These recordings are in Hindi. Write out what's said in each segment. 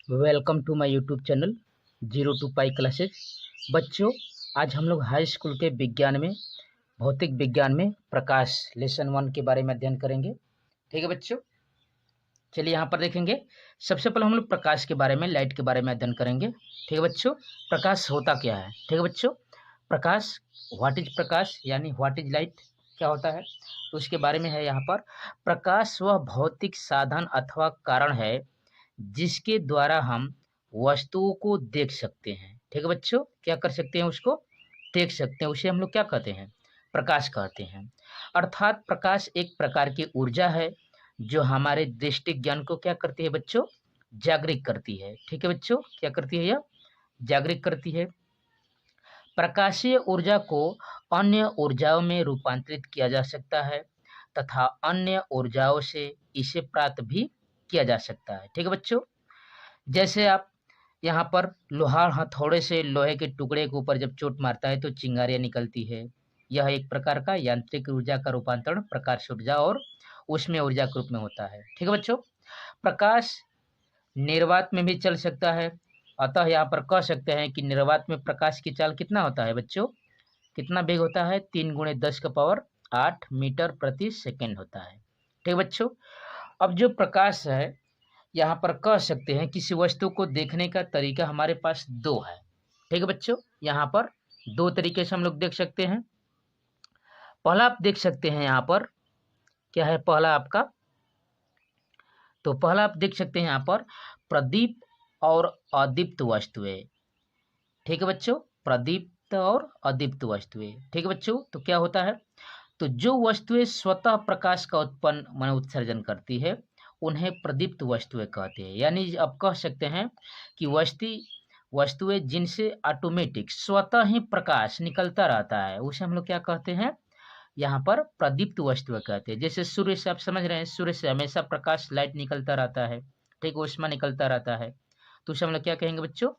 Welcome to my YouTube channel zero to pi classes. बच्चों, आज हम लोग हाई स्कूल के विज्ञान में भौतिक विज्ञान में प्रकाश लेसन 1 के बारे में अध्ययन करेंगे। ठीक है बच्चों, चलिए यहाँ पर देखेंगे। सबसे पहले हम लोग प्रकाश के बारे में, लाइट के बारे में अध्ययन करेंगे। ठीक है बच्चों, प्रकाश होता क्या है। ठीक है बच्चों, प्रकाश, व्हाट इज प्रकाश यानी व्हाट इज लाइट, क्या होता है, तो उसके बारे में है यहाँ पर। प्रकाश वह भौतिक साधन अथवा कारण है जिसके द्वारा हम वस्तुओं को देख सकते हैं। ठीक है बच्चों, क्या कर सकते हैं, उसको देख सकते हैं, उसे हम लोग क्या कहते हैं, प्रकाश कहते हैं। अर्थात प्रकाश एक प्रकार की ऊर्जा है जो हमारे दृष्टि ज्ञान को क्या करती है बच्चों, जागृत करती है। ठीक है बच्चों, क्या करती है, यह जागृत करती है। प्रकाशीय ऊर्जा को अन्य ऊर्जाओं में रूपांतरित किया जा सकता है तथा अन्य ऊर्जाओं से इसे प्राप्त भी किया जा सकता है। ठीक है बच्चों, जैसे आप यहाँ पर लोहार हथौड़े से लोहे के टुकड़े के ऊपर जब चोट मारता है तो चिंगारियाँ निकलती है। यह एक प्रकार का यांत्रिक ऊर्जा का रूपांतरण प्रकाश ऊर्जा और ऊष्मीय ऊर्जा के रूप में होता है। ठीक है बच्चों, प्रकाश निर्वात में भी चल सकता है। अतः यहाँ पर कह सकते हैं कि निर्वात में प्रकाश की चाल कितना होता है बच्चों, कितना वेग होता है, 3 × 10⁸ मीटर प्रति सेकेंड होता है। ठीक है बच्चों, अब जो प्रकाश है यहाँ पर कह सकते हैं किसी वस्तु को देखने का तरीका हमारे पास दो है। ठीक है बच्चों, यहाँ पर दो तरीके से हम लोग देख सकते हैं। पहला आप देख सकते हैं, यहाँ पर क्या है पहला आपका, तो पहला आप देख सकते हैं यहाँ पर प्रदीप्त और अदीप्त वस्तुएं। ठीक है बच्चों, प्रदीप्त और अदीप्त वस्तुएं। ठीक है बच्चों, तो क्या होता है, तो जो वस्तुएं स्वतः प्रकाश का उत्पन्न उत्सर्जन करती है उन्हें प्रदीप्त वस्तुएं कहते हैं। यानी अब कह सकते हैं कि वस्तुएं जिनसे ऑटोमेटिक स्वतः ही प्रकाश निकलता रहता है उसे हम लोग क्या कहते हैं, यहाँ पर प्रदीप्त वस्तुएं कहते हैं। जैसे सूर्य से आप समझ रहे हैं, सूर्य से हमेशा प्रकाश, लाइट निकलता रहता है, ठीक, ऊष्मा निकलता रहता है, तो उसे हम लोग क्या कहेंगे बच्चों,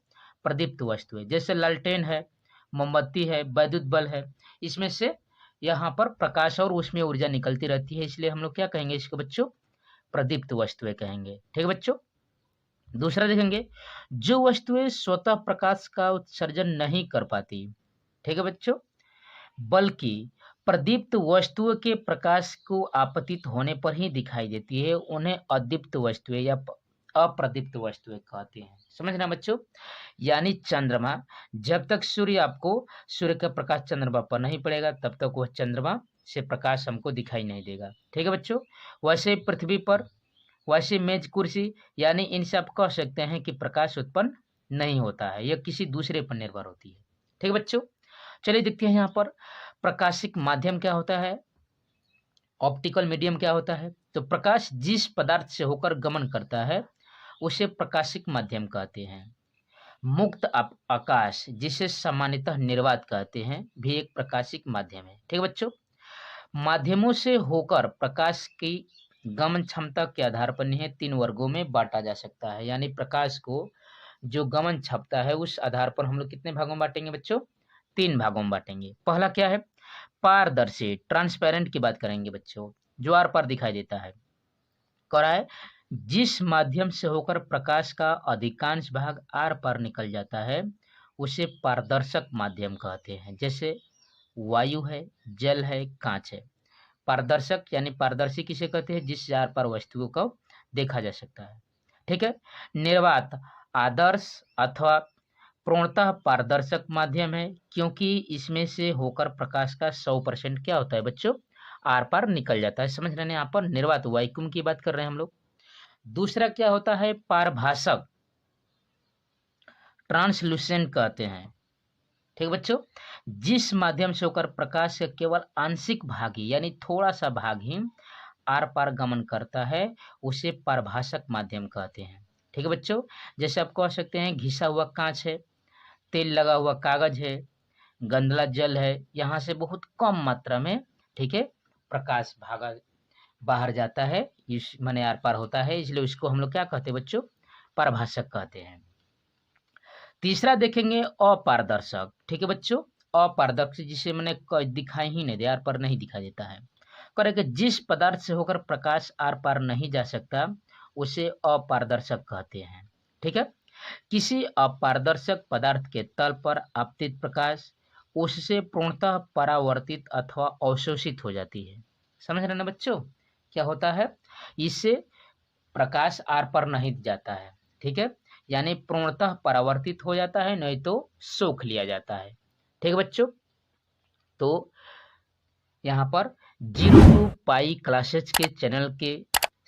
प्रदीप्त वस्तुएं। जैसे लालटेन है, मोमबत्ती है, वैद्युत बल्ब है, इसमें से यहाँ पर प्रकाश और ऊष्मीय ऊर्जा निकलती रहती है, इसलिए हम लोग क्या कहेंगे इसको बच्चों, प्रदीप्त वस्तुएं कहेंगे। ठीक है बच्चों, दूसरा देखेंगे, जो वस्तुएं स्वतः प्रकाश का उत्सर्जन नहीं कर पाती, ठीक है बच्चों, बल्कि प्रदीप्त वस्तुओं के प्रकाश को आपतित होने पर ही दिखाई देती है, उन्हें अदीप्त वस्तुएं या अप्रदीप्त वस्तुएं कहते हैं। समझना बच्चों, यानी चंद्रमा, जब तक सूर्य का प्रकाश चंद्रमा पर नहीं पड़ेगा तब तक वह चंद्रमा से प्रकाश हमको दिखाई नहीं देगा। ठीक है बच्चों, वैसे पृथ्वी पर, वैसे मेज कुर्सी, यानी इनसे आप कह सकते हैं कि प्रकाश उत्पन्न नहीं होता है, यह किसी दूसरे पर निर्भर होती है। ठीक है बच्चों, चलिए देखते हैं यहाँ पर प्रकाशिक माध्यम क्या होता है, ऑप्टिकल मीडियम क्या होता है। तो प्रकाश जिस पदार्थ से होकर गमन करता है उसे प्रकाशिक माध्यम कहते हैं। मुक्त आकाश, जिसे सामान्यतः निर्वात कहते हैं, भी एक प्रकाशिक माध्यम है। ठीक है बच्चों, माध्यमों से होकर प्रकाश की गमन क्षमता के आधार पर इन्हें 3 वर्गों में बांटा जा सकता है। यानी प्रकाश को जो गमन क्षमता है उस आधार पर हम लोग कितने भागों में बांटेंगे बच्चों, 3 भागों में बांटेंगे। पहला क्या है, पारदर्शी, ट्रांसपेरेंट की बात करेंगे बच्चों, जो आर पार दिखाई देता है। कह है जिस माध्यम से होकर प्रकाश का अधिकांश भाग आर पार निकल जाता है उसे पारदर्शक माध्यम कहते हैं। जैसे वायु है, जल है, कांच है। पारदर्शक यानी पारदर्शी किसे कहते हैं, जिससे आर पार वस्तुओं को देखा जा सकता है। ठीक है, निर्वात आदर्श अथवा पूर्णतः पारदर्शक माध्यम है, क्योंकि इसमें से होकर प्रकाश का 100% क्या होता है बच्चों, आर पार निकल जाता है। समझ रहे हैं, यहाँ पर निर्वात वैक्यूम की बात कर रहे हैं हम लोग। दूसरा क्या होता है, पारभाषक, ट्रांसलूसेंट कहते हैं। ठीक बच्चों, जिस माध्यम से होकर प्रकाश का केवल आंशिक भाग ही यानी थोड़ा सा भाग ही आर पार गमन करता है उसे पारभाषक माध्यम कहते हैं। ठीक है बच्चों, जैसे आप कह सकते हैं घिसा हुआ कांच है, तेल लगा हुआ कागज है, गंदला जल है, यहाँ से बहुत कम मात्रा में, ठीक है, प्रकाश भागा बाहर जाता है, इस माने आर पार होता है, इसलिए उसको हम लोग क्या कहते हैं बच्चों, पारभाषक कहते हैं। तीसरा देखेंगे अपारदर्शक। ठीक है बच्चों, अपारदर्शक जिसे मैंने दिखाई ही नहीं दे, आर पार नहीं दिखाई देता है। करेंगे जिस पदार्थ से होकर प्रकाश आर पार नहीं जा सकता उसे अपारदर्शक कहते हैं। ठीक है। किसी अपारदर्शक पदार्थ के तल पर आपतित प्रकाश उससे पूर्णतः परावर्तित अथवा अवशोषित हो जाती है। समझ रहे ना बच्चों, क्या होता है, इससे प्रकाश आर पर नहीं जाता है, ठीक है, यानी पूर्णतः परावर्तित हो जाता है, नहीं तो सोख लिया जाता है। ठीक है बच्चों, तो यहाँ पर 0 to Pi क्लासेज के चैनल के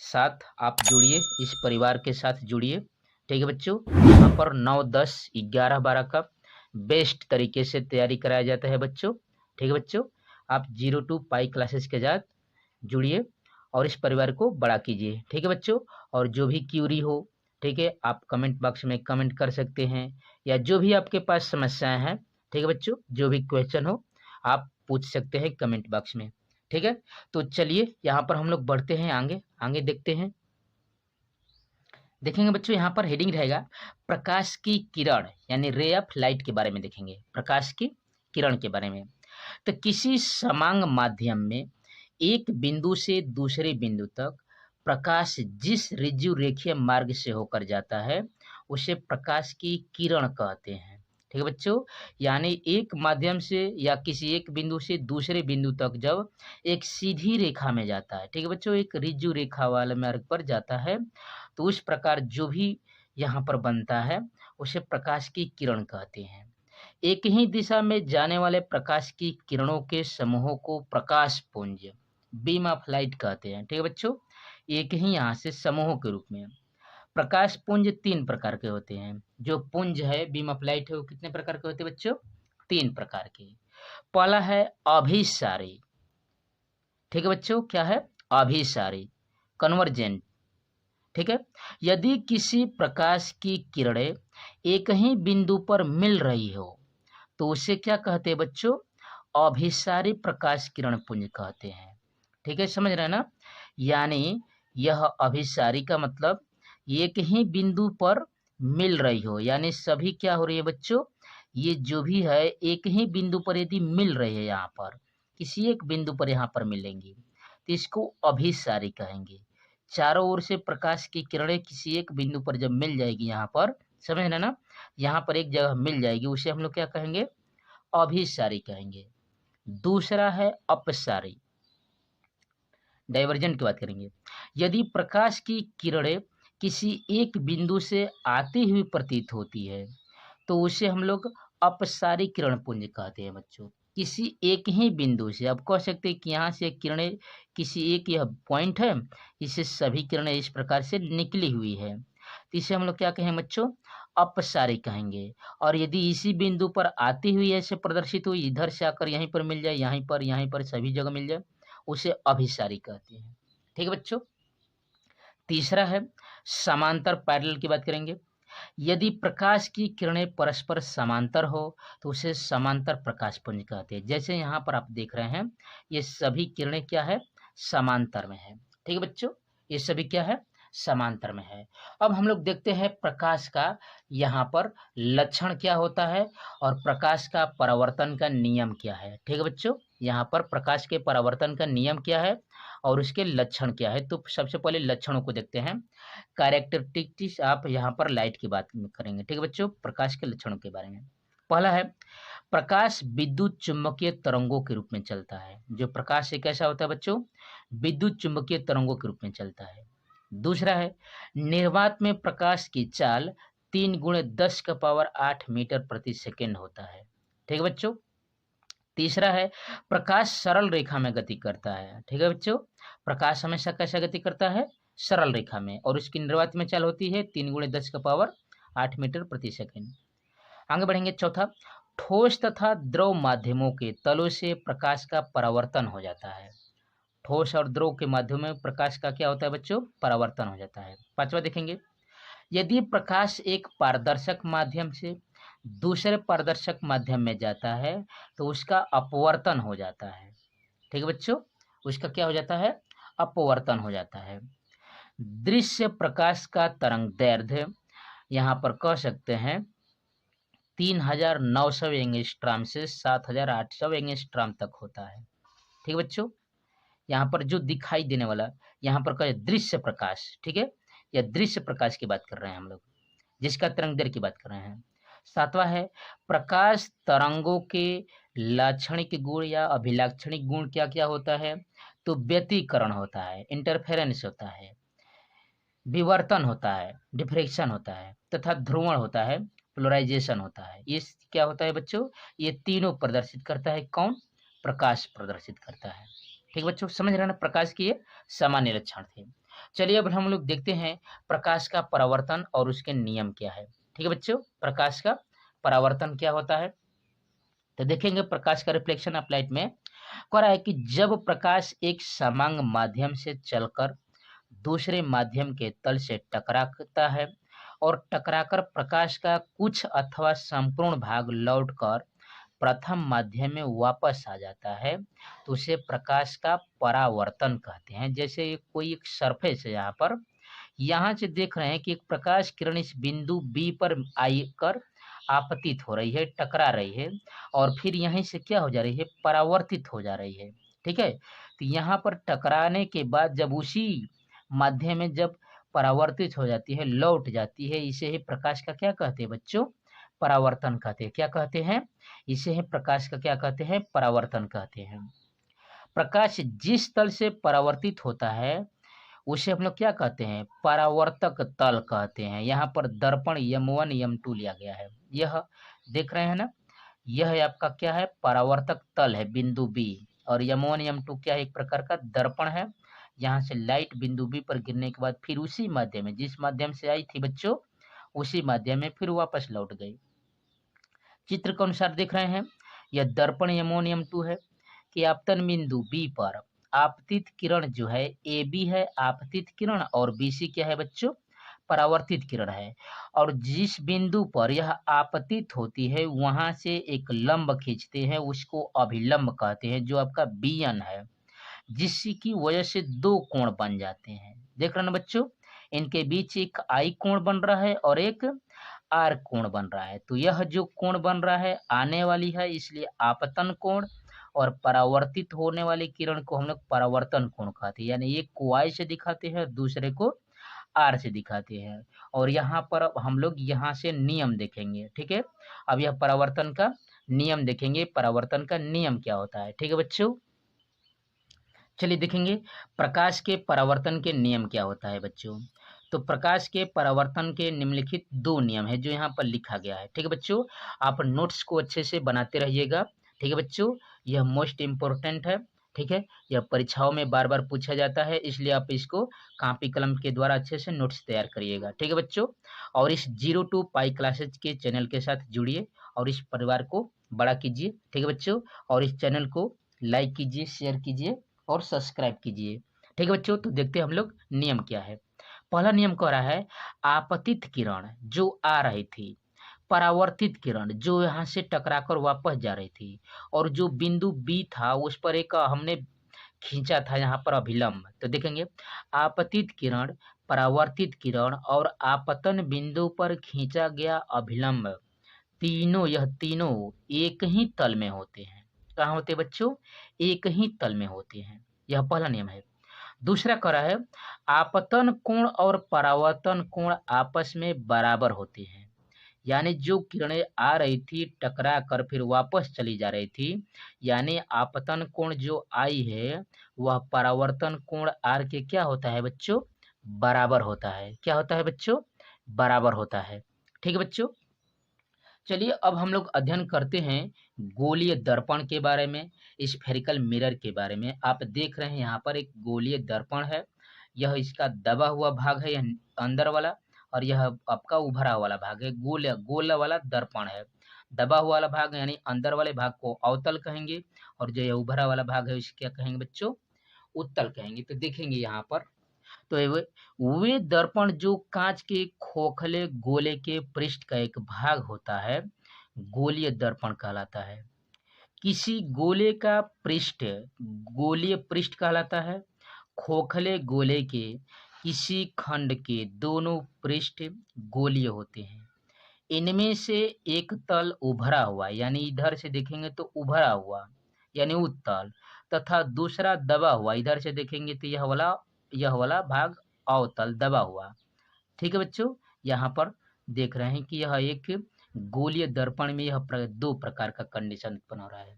साथ आप जुड़िए, इस परिवार के साथ जुड़िए। ठीक है बच्चों, यहाँ पर 9, 10, 11, 12 का बेस्ट तरीके से तैयारी कराया जाता है बच्चों। ठीक है बच्चों, आप 0 to Pi क्लासेज के साथ जुड़िए और इस परिवार को बड़ा कीजिए। ठीक है बच्चों, और जो भी क्यूरी हो, ठीक है, आप कमेंट बॉक्स में कमेंट कर सकते हैं, या जो भी आपके पास समस्याएं हैं, ठीक है बच्चों, जो भी क्वेश्चन हो आप पूछ सकते हैं कमेंट बॉक्स में। ठीक है, तो चलिए यहाँ पर हम लोग बढ़ते हैं आगे, आगे देखते हैं। देखेंगे बच्चों, यहाँ पर हेडिंग रहेगा प्रकाश की किरण, यानी रे ऑफ लाइट के बारे में देखेंगे, प्रकाश की किरण के बारे में। तो किसी समांग माध्यम में एक बिंदु से दूसरे बिंदु तक प्रकाश जिस ऋजु रेखीय मार्ग से होकर जाता है उसे प्रकाश की किरण कहते हैं। ठीक है बच्चों, यानी एक माध्यम से या किसी एक बिंदु से दूसरे बिंदु तक जब एक सीधी रेखा में जाता है, ठीक है बच्चों, एक ऋजु रेखा वाले मार्ग पर जाता है, तो उस प्रकार जो भी यहाँ पर बनता है उसे प्रकाश की किरण कहते हैं। एक ही दिशा में जाने वाले प्रकाश की किरणों के समूहों को प्रकाश पुंज, बीम ऑफ लाइट कहते हैं। ठीक है बच्चों, एक ही यहाँ से समूहों के रूप में। प्रकाश पुंज 3 प्रकार के होते हैं। जो पुंज है, बीम ऑफ लाइट है, वो कितने प्रकार के होते हैं बच्चों? 3 प्रकार के। पहला है अभिसारी। ठीक है बच्चों, क्या है? अभिसारी, कन्वर्जेंट। ठीक है, यदि किसी प्रकाश की किरणें एक ही बिंदु पर मिल रही हो तो उसे क्या कहते हैं बच्चों? अभिसारी प्रकाश किरण पुंज कहते हैं। ठीक है, समझ रहे हैं ना? यानी यह अभिसारी का मतलब एक ही बिंदु पर मिल रही हो, यानी सभी क्या हो रही है बच्चों? ये जो भी है एक ही बिंदु पर यदि मिल रही है, यहाँ पर किसी एक बिंदु पर यहाँ पर मिलेंगी तो इसको अभिसारी कहेंगे। चारों ओर से प्रकाश की किरणें किसी एक बिंदु पर जब मिल जाएगी, यहाँ पर समझ रहे ना, यहाँ पर एक जगह मिल जाएगी, उसे हम लोग क्या कहेंगे? अभिसारी कहेंगे। दूसरा है अपसारी, डाइवर्जेंट की बात करेंगे। यदि प्रकाश की किरणें किसी एक बिंदु से आती हुई प्रतीत होती है तो उसे हम लोग अपसारी किरण पुंज कहते हैं बच्चों। किसी एक ही बिंदु से, आप कह सकते हैं कि यहाँ से किरणें किसी एक, यह पॉइंट है, इससे सभी किरणें इस प्रकार से निकली हुई है, तो इसे हम लोग क्या कहें बच्चों? अपसारी कहेंगे। और यदि इसी बिंदु पर आती हुई ऐसे प्रदर्शित हुई, इधर से आकर यहीं पर मिल जाए, यहीं पर सभी जगह मिल जाए, उसे अभिसारी कहते हैं। ठीक है बच्चों, तीसरा है समांतर पैरेलल की बात करेंगे। यदि प्रकाश की किरणें परस्पर समांतर हो तो उसे समांतर प्रकाश पुंज कहते हैं। जैसे यहाँ पर आप देख रहे हैं, ये सभी किरणें क्या है? समांतर में है। ठीक है बच्चों, ये सभी क्या है? समांतर में है। अब हम लोग देखते हैं प्रकाश का यहाँ पर लक्षण क्या होता है और प्रकाश का परावर्तन का नियम क्या है। ठीक है बच्चों, यहाँ पर प्रकाश के परावर्तन का नियम क्या है और उसके लक्षण क्या है। तो सबसे पहले लक्षणों को देखते हैं। कैरेक्टरिस्टिक्स आप यहाँ पर लाइट की बात करेंगे। ठीक है बच्चों, प्रकाश के लक्षणों के बारे में। पहला है प्रकाश विद्युत चुंबकीय तरंगों के रूप में चलता है। जो प्रकाश है कैसा होता है बच्चों? विद्युत चुंबकीय तरंगों के रूप में चलता है। दूसरा है निर्वात में प्रकाश की चाल 3 × 10⁸ मीटर प्रति सेकेंड होता है। ठीक है बच्चों। तीसरा है प्रकाश सरल रेखा में गति करता है। ठीक है बच्चों, प्रकाश हमेशा कैसा गति करता है? सरल रेखा में, और उसकी निर्वात में चाल होती है 3 × 10⁸ मीटर प्रति सेकेंड। आगे बढ़ेंगे। चौथा, ठोस तथा द्रव माध्यमों के तलों से प्रकाश का परावर्तन हो जाता है। ठोस और द्रव के माध्यम में प्रकाश का क्या होता है बच्चों? परावर्तन हो जाता है। पांचवा देखेंगे, यदि प्रकाश एक पारदर्शक माध्यम से दूसरे पारदर्शक माध्यम में जाता है तो उसका अपवर्तन हो जाता है। ठीक है बच्चों, उसका क्या हो जाता है? अपवर्तन हो जाता है। दृश्य प्रकाश का तरंग दैर्ध्य यहाँ पर कह सकते हैं 3900 एंगस्ट्रॉम से 7800 एंगस्ट्रॉम तक होता है। ठीक है बच्चों, यहाँ पर जो दिखाई देने वाला, यहाँ पर कहे दृश्य प्रकाश, ठीक है, या दृश्य प्रकाश की बात कर रहे हैं हम लोग। जिसका तरंग दैर्घ्य की बात कर रहे हैं। सातवां है प्रकाश तरंगों के लाक्षणिक गुण या अभिलाक्षणिक गुण क्या क्या होता है, तो व्यतिकरण होता है, इंटरफेरेंस होता है, विवर्तन होता है, डिफ्रेक्शन होता है, तथा ध्रुवण होता है, पोलराइजेशन होता है। ये क्या होता है बच्चों, ये तीनों प्रदर्शित करता है कौन, प्रकाश प्रदर्शित करता है। ठीक बच्चों, समझ रहे हैं ना, प्रकाश के ये सामान्य लक्षण थे। चलिए अब हम लोग देखते हैं प्रकाश का परावर्तन और उसके नियम क्या है। ठीक है बच्चों, प्रकाश का परावर्तन क्या होता है, तो देखेंगे प्रकाश का रिफ्लेक्शन ऑफ लाइट में कह रहा है कि जब प्रकाश एक समान माध्यम से चलकर दूसरे माध्यम के तल से टकराता है और टकराकर प्रकाश का कुछ अथवा संपूर्ण भाग लौटकर प्रथम माध्यम में वापस आ जाता है, तो उसे प्रकाश का परावर्तन कहते हैं। जैसे कोई एक सरफेस है, यहाँ से देख रहे हैं कि एक प्रकाश किरण इस बिंदु बी पर आकर आपतित हो रही है, टकरा रही है, और फिर यहीं से क्या हो जा रही है, परावर्तित हो जा रही है। ठीक है, तो यहाँ पर टकराने के बाद जब उसी माध्यम में जब परावर्तित हो जाती है, लौट जाती है, इसे ही प्रकाश का क्या कहते हैं बच्चों, परावर्तन कहते हैं। क्या कहते हैं, इसे ही प्रकाश का क्या कहते हैं, परावर्तन कहते हैं। प्रकाश जिस तल से परावर्तित होता है उसे हम लोग क्या कहते हैं, परावर्तक तल कहते हैं। यहाँ पर दर्पण M1 M2 लिया गया है, यह देख रहे हैं ना, यह आपका क्या है, परावर्तक तल है बिंदु बी, और M1 M2 क्या है, एक प्रकार का दर्पण है। यहाँ से लाइट बिंदु बी पर गिरने के बाद फिर उसी माध्यम में, जिस माध्यम से आई थी बच्चों, उसी माध्यम में फिर वापस लौट गई। चित्र के अनुसार देख रहे हैं, यह दर्पण M1 M2 है कि आपतन बिंदु बी पर आपतित किरण जो है ए बी है आपतित किरण, और BC क्या है बच्चों, परावर्तित किरण है। और जिस बिंदु पर यह आपतित होती है वहां से एक लंब खींचते हैं, उसको अभिलंब कहते हैं, जो आपका BN है, जिसकी वजह से दो कोण बन जाते हैं। देख रहे हैं ना बच्चों, इनके बीच एक I कोण बन रहा है और एक R कोण बन रहा है। तो यह जो कोण बन रहा है आने वाली है, इसलिए आपतन कोण, और परावर्तित होने वाली किरण को हम लोग परावर्तन कोण कहते हैं। यानी एक को I से दिखाते हैं, दूसरे को R से दिखाते हैं। और यहाँ पर हम लोग यहाँ से नियम देखेंगे। ठीक है, अब यह परावर्तन का नियम देखेंगे, परावर्तन का नियम क्या होता है। ठीक है बच्चों, चलिए देखेंगे प्रकाश के परावर्तन के नियम क्या होता है बच्चों। तो प्रकाश के परावर्तन के निम्नलिखित दो नियम है जो यहाँ पर लिखा गया है। ठीक है बच्चों, आप नोट्स को अच्छे से बनाते रहिएगा। ठीक है बच्चों, यह मोस्ट इम्पोर्टेंट है। ठीक है, यह परीक्षाओं में बार बार पूछा जाता है, इसलिए आप इसको कॉपी कलम के द्वारा अच्छे से नोट्स तैयार करिएगा। ठीक है बच्चों, और इस 0 to पाई क्लासेज के चैनल के साथ जुड़िए और इस परिवार को बड़ा कीजिए। ठीक है बच्चों, और इस चैनल को लाइक कीजिए, शेयर कीजिए और सब्सक्राइब कीजिए। ठीक है बच्चों, तो देखते हैं हम लोग नियम क्या है। पहला नियम कह रहा है आपतित किरण जो आ रही थी, परावर्तित किरण जो यहाँ से टकराकर वापस जा रही थी, और जो बिंदु बी था उस पर एक हमने खींचा था यहाँ पर अभिलंब। तो देखेंगे आपतित किरण, परावर्तित किरण और आपतन बिंदु पर खींचा गया अभिलंब, तीनों यह तीनों एक ही तल में होते हैं। कहाँ होते हैं बच्चों, एक ही तल में होते हैं। यह पहला नियम है। दूसरा कह रहा है आपतन कोण और परावर्तन कोण आपस में बराबर होते हैं। यानी जो किरणें आ रही थी टकरा कर फिर वापस चली जा रही थी, यानी आपतन कोण जो आई है वह परावर्तन कोण आर के क्या होता है बच्चों, बराबर होता है। क्या होता है बच्चों, बराबर होता है। ठीक है बच्चों, चलिए अब हम लोग अध्ययन करते हैं गोलीय दर्पण के बारे में, स्फेरिकल मिरर के बारे में। आप देख रहे हैं यहाँ पर एक गोलीय दर्पण है, यह इसका दबा हुआ भाग है, यह अंदर वाला, और यह आपका उभरा वाला भाग है, गोल गोल वाला दर्पण है। दबा हुआ वाला भाग यानी अंदर वाले भाग को अवतल कहेंगे, और जो यह उभरा वाला भाग है उसे क्या कहेंगे बच्चों, उत्तल कहेंगे। तो देखेंगे यहाँ पर, तो वे दर्पण जो कांच के खोखले गोले के पृष्ठ का एक भाग होता है, गोलीय दर्पण कहलाता है। किसी गोले का पृष्ठ गोलीय पृष्ठ कहलाता है। खोखले गोले के किसी खंड के दोनों पृष्ठ गोलीय होते हैं। इनमें से एक तल उभरा हुआ यानी इधर से देखेंगे तो उभरा हुआ यानी उत्तल, तथा दूसरा दबा हुआ, इधर से देखेंगे तो यह वाला भाग अवतल दबा हुआ। ठीक है बच्चों, यहाँ पर देख रहे हैं कि यह एक गोलीय दर्पण में यह दो प्रकार का कंडीशन उत्पन्न हो रहा है।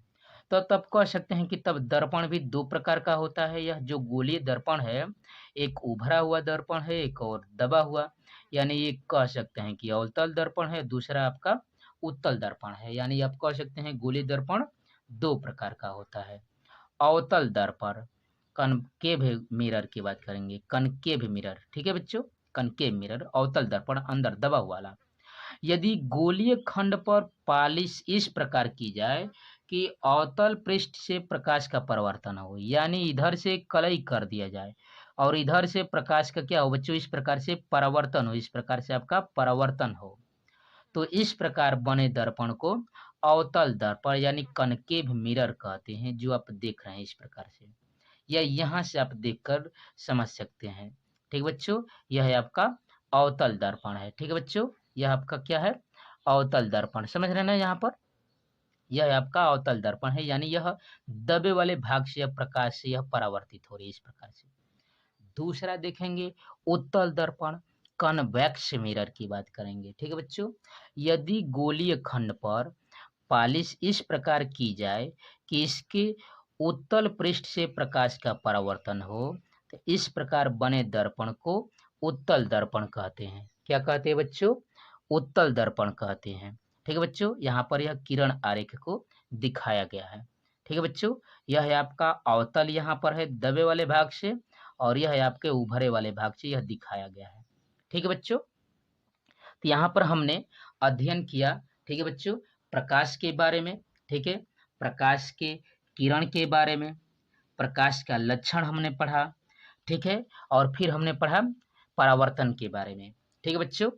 तो तब कह सकते हैं कि तब दर्पण भी दो प्रकार का होता है। यह जो गोलीय दर्पण है, एक उभरा हुआ दर्पण है, एक और दबा हुआ। यानी एक कह सकते हैं कि अवतल दर्पण है, दूसरा आपका उत्तल दर्पण है। यानी आप कह सकते हैं गोलीय दर्पण दो प्रकार का होता है। अवतल दर्पण, कनकेव मिरर की बात करेंगे, कनकेव मिरर, ठीक है बच्चों, कनकेव मिरर, अवतल दर्पण अंदर दबा हुआ वाला। यदि गोलीय खंड पर पालिश इस प्रकार की जाए कि अवतल पृष्ठ से प्रकाश का परावर्तन हो, यानी इधर से कलई कर दिया जाए और इधर से प्रकाश का क्या हो बच्चों, इस प्रकार से परावर्तन हो, इस प्रकार से आपका परावर्तन हो, तो इस प्रकार बने दर्पण को अवतल दर्पण यानी कनकेव मिरर कहते हैं, जो आप देख रहे हैं इस प्रकार से, या यहाँ से आप देखकर समझ सकते हैं। ठीक बच्चों, यह है आपका अवतल दर्पण है। ठीक है बच्चों, यह आपका क्या है, अवतल दर्पण, समझ रहे हैं ना। यहाँ पर यह आपका अवतल दर्पण है, यानी यह दबे वाले भाग से यह प्रकाश से यह परावर्तित हो रही है इस प्रकार से। दूसरा देखेंगे उत्तल दर्पण, कन्वेक्स मिरर की बात करेंगे। ठीक है बच्चों, यदि गोलीय खंड पर पालिश इस प्रकार की जाए कि इसके उत्तल पृष्ठ से प्रकाश का परावर्तन हो, तो इस प्रकार बने दर्पण को उत्तल दर्पण कहते हैं। क्या कहते हैं बच्चों, उत्तल दर्पण कहते हैं। ठीक है बच्चों, यहाँ पर यह किरण आरेख को दिखाया गया है। ठीक है बच्चों, यह है आपका अवतल, यहाँ पर है दबे वाले भाग से, और यह है आपके उभरे वाले भाग से यह दिखाया गया है। ठीक है बच्चों, तो यहाँ पर हमने अध्ययन किया, ठीक है बच्चों, प्रकाश के बारे में, ठीक है, प्रकाश के किरण के बारे में, प्रकाश का लक्षण हमने पढ़ा, ठीक है, और फिर हमने पढ़ा परावर्तन के बारे में। ठीक है बच्चों,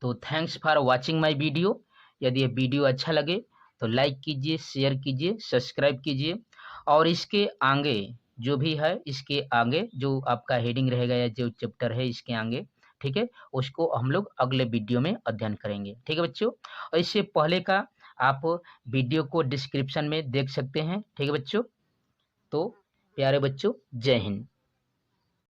तो thanks for watching my video. यदि ये वीडियो अच्छा लगे तो लाइक कीजिए, शेयर कीजिए, सब्सक्राइब कीजिए, और इसके आगे जो भी है, इसके आगे जो आपका हेडिंग रहेगा या जो चैप्टर है इसके आगे, ठीक है, उसको हम लोग अगले वीडियो में अध्ययन करेंगे। ठीक है बच्चों, और इससे पहले का आप वीडियो को डिस्क्रिप्शन में देख सकते हैं। ठीक है बच्चों, तो प्यारे बच्चों, जय हिंद।